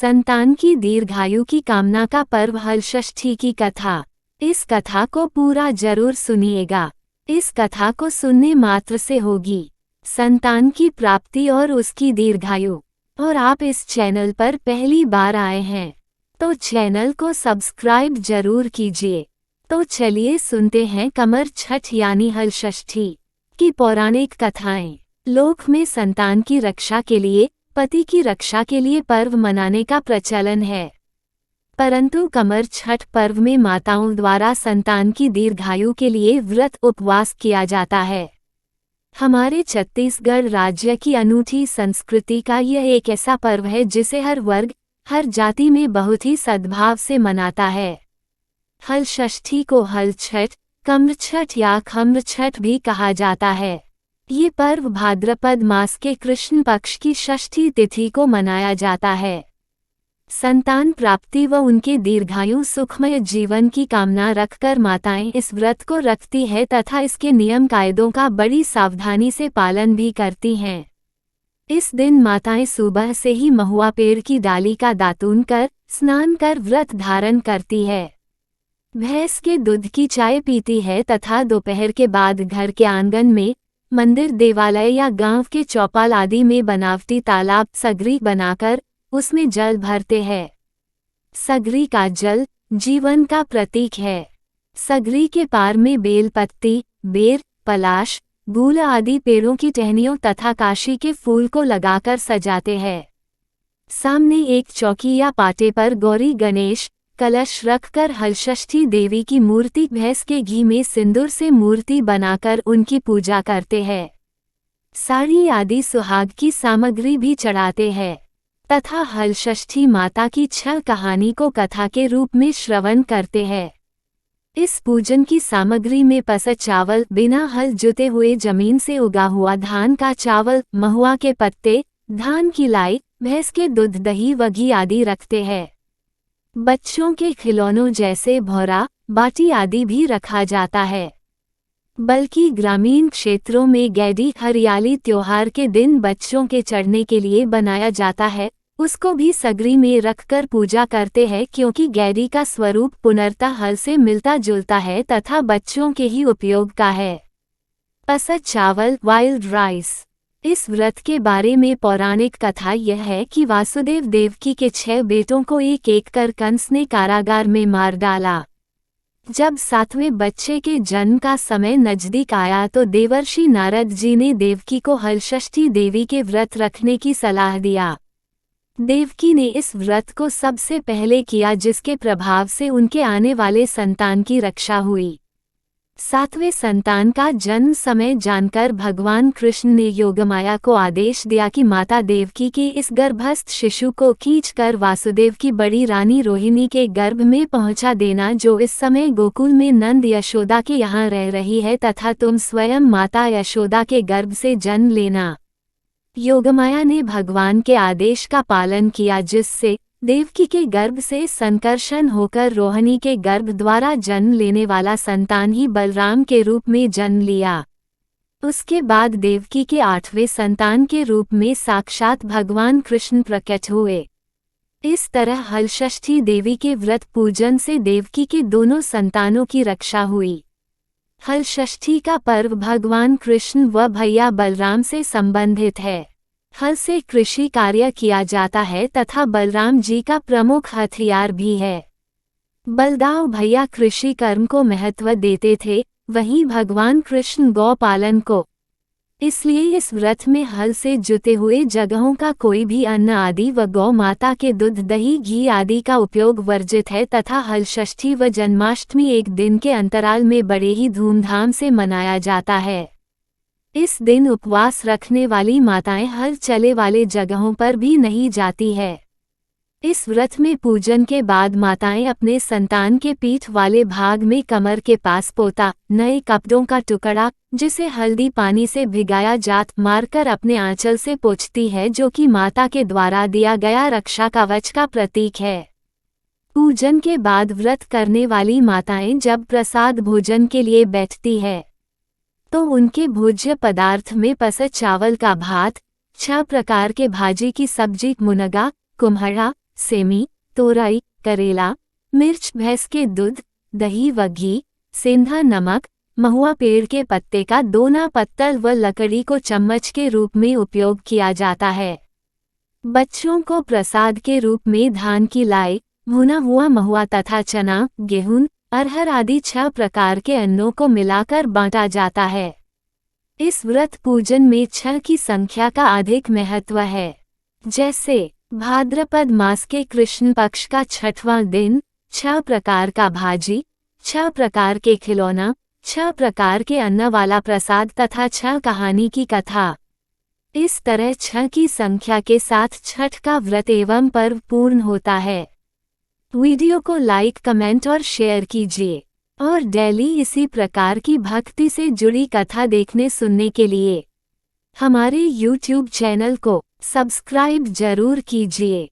संतान की दीर्घायु की कामना का पर्व हलषष्ठी की कथा। इस कथा को पूरा जरूर सुनिएगा। इस कथा को सुनने मात्र से होगी संतान की प्राप्ति और उसकी दीर्घायु। और आप इस चैनल पर पहली बार आए हैं तो चैनल को सब्सक्राइब जरूर कीजिए। तो चलिए सुनते हैं कमर छठ यानी हलषष्ठी की पौराणिक कथाएं। लोक में संतान की रक्षा के लिए, पति की रक्षा के लिए पर्व मनाने का प्रचलन है, परंतु कमर छठ पर्व में माताओं द्वारा संतान की दीर्घायु के लिए व्रत उपवास किया जाता है। हमारे छत्तीसगढ़ राज्य की अनूठी संस्कृति का यह एक ऐसा पर्व है जिसे हर वर्ग, हर जाति में बहुत ही सद्भाव से मनाता है। हलषष्ठी को हल छठ, कम्र छठ या खम्र छठ भी कहा जाता है। ये पर्व भाद्रपद मास के कृष्ण पक्ष की षष्ठी तिथि को मनाया जाता है। संतान प्राप्ति व उनके दीर्घायु सुखमय जीवन की कामना रखकर माताएं इस व्रत को रखती है तथा इसके नियम कायदों का बड़ी सावधानी से पालन भी करती हैं। इस दिन माताएं सुबह से ही महुआ पेड़ की डाली का दातून कर स्नान कर व्रत धारण करती है। भैंस के दूध की चाय पीती है तथा दोपहर के बाद घर के आंगन में, मंदिर, देवालय या गांव के चौपाल आदि में बनावटी तालाब सगरी बनाकर उसमें जल भरते हैं। सगरी का जल जीवन का प्रतीक है। सगरी के पार में बेलपत्ती, बेर, पलाश, बूल आदि पेड़ों की टहनियों तथा काशी के फूल को लगाकर सजाते हैं। सामने एक चौकी या पाटे पर गौरी गणेश कलश रखकर हलषष्ठी देवी की मूर्ति भैंस के घी में सिंदूर से मूर्ति बनाकर उनकी पूजा करते हैं। साड़ी आदि सुहाग की सामग्री भी चढ़ाते हैं तथा हलषष्ठी माता की छल कहानी को कथा के रूप में श्रवण करते हैं। इस पूजन की सामग्री में पसत चावल, बिना हल जुते हुए जमीन से उगा हुआ धान का चावल, महुआ के पत्ते, धान की लाई, भैंस के दूध, दही व घी आदि रखते हैं। बच्चों के खिलौनों जैसे भौरा, बाटी आदि भी रखा जाता है। बल्कि ग्रामीण क्षेत्रों में गैडी हरियाली त्योहार के दिन बच्चों के चढ़ने के लिए बनाया जाता है, उसको भी सगरी में रखकर पूजा करते हैं क्योंकि गैडी का स्वरूप पुनर्तः हल से मिलता जुलता है तथा बच्चों के ही उपयोग का है। पसत चावल, वाइल्ड राइस। इस व्रत के बारे में पौराणिक कथा यह है कि वासुदेव देवकी के 6 बेटों को एक एक कर कंस ने कारागार में मार डाला। जब 7वें बच्चे के जन्म का समय नजदीक आया तो देवर्षि नारद जी ने देवकी को हलषष्ठी देवी के व्रत रखने की सलाह दिया। देवकी ने इस व्रत को सबसे पहले किया जिसके प्रभाव से उनके आने वाले संतान की रक्षा हुई। 7वें संतान का जन्म समय जानकर भगवान कृष्ण ने योगमाया को आदेश दिया कि माता देवकी के इस गर्भस्थ शिशु को खींचकर वासुदेव की बड़ी रानी रोहिणी के गर्भ में पहुंचा देना, जो इस समय गोकुल में नंद यशोदा के यहाँ रह रही है, तथा तुम स्वयं माता यशोदा के गर्भ से जन्म लेना। योगमाया ने भगवान के आदेश का पालन किया, जिससे देवकी के गर्भ से संकर्षण होकर रोहिणी के गर्भ द्वारा जन्म लेने वाला संतान ही बलराम के रूप में जन्म लिया। उसके बाद देवकी के 8वें संतान के रूप में साक्षात भगवान कृष्ण प्रकट हुए। इस तरह हलषष्ठी देवी के व्रत पूजन से देवकी के दोनों संतानों की रक्षा हुई। हलषष्ठी का पर्व भगवान कृष्ण व भैया बलराम से संबंधित है। हल से कृषि कार्य किया जाता है तथा बलराम जी का प्रमुख हथियार भी है। बलदाव भैया कृषि कर्म को महत्व देते थे, वहीं भगवान कृष्ण गौ पालन को। इसलिए इस व्रत में हल से जुते हुए जगहों का कोई भी अन्न आदि व गौ माता के दूध, दही, घी आदि का उपयोग वर्जित है तथा हलषष्ठी व जन्माष्टमी एक दिन के अंतराल में बड़े ही धूमधाम से मनाया जाता है। इस दिन उपवास रखने वाली माताएं हल चले वाले जगहों पर भी नहीं जाती है। इस व्रत में पूजन के बाद माताएं अपने संतान के पीठ वाले भाग में कमर के पास पोता, नए कपड़ों का टुकड़ा जिसे हल्दी पानी से भिगाया जात मारकर अपने आंचल से पोंछती है, जो कि माता के द्वारा दिया गया रक्षा कवच का प्रतीक है। पूजन के बाद व्रत करने वाली माताएं जब प्रसाद भोजन के लिए बैठती है तो उनके भोज्य पदार्थ में पसत चावल का भात, 6 प्रकार के भाजी की सब्जी, मुनगा, कुम्हड़ा, सेमी, तोरई, करेला, मिर्च, भैंस के दूध, दही व घी, सेंधा नमक, महुआ पेड़ के पत्ते का दोना पत्तल व लकड़ी को चम्मच के रूप में उपयोग किया जाता है। बच्चों को प्रसाद के रूप में धान की लाई, भुना हुआ महुआ तथा चना, गेहूं, अरहर आदि 6 प्रकार के अन्नों को मिलाकर बांटा जाता है। इस व्रत पूजन में 6 की संख्या का अधिक महत्व है। जैसे भाद्रपद मास के कृष्ण पक्ष का 6वां दिन 6 प्रकार का भाजी, 6 प्रकार के खिलौना, 6 प्रकार के अन्न वाला प्रसाद तथा 6 कहानी की कथा। इस तरह 6 की संख्या के साथ छठ का व्रत एवं पर्व पूर्ण होता है। वीडियो को लाइक, कमेंट और शेयर कीजिए और डेली इसी प्रकार की भक्ति से जुड़ी कथा देखने सुनने के लिए हमारे YouTube चैनल को सब्सक्राइब जरूर कीजिए।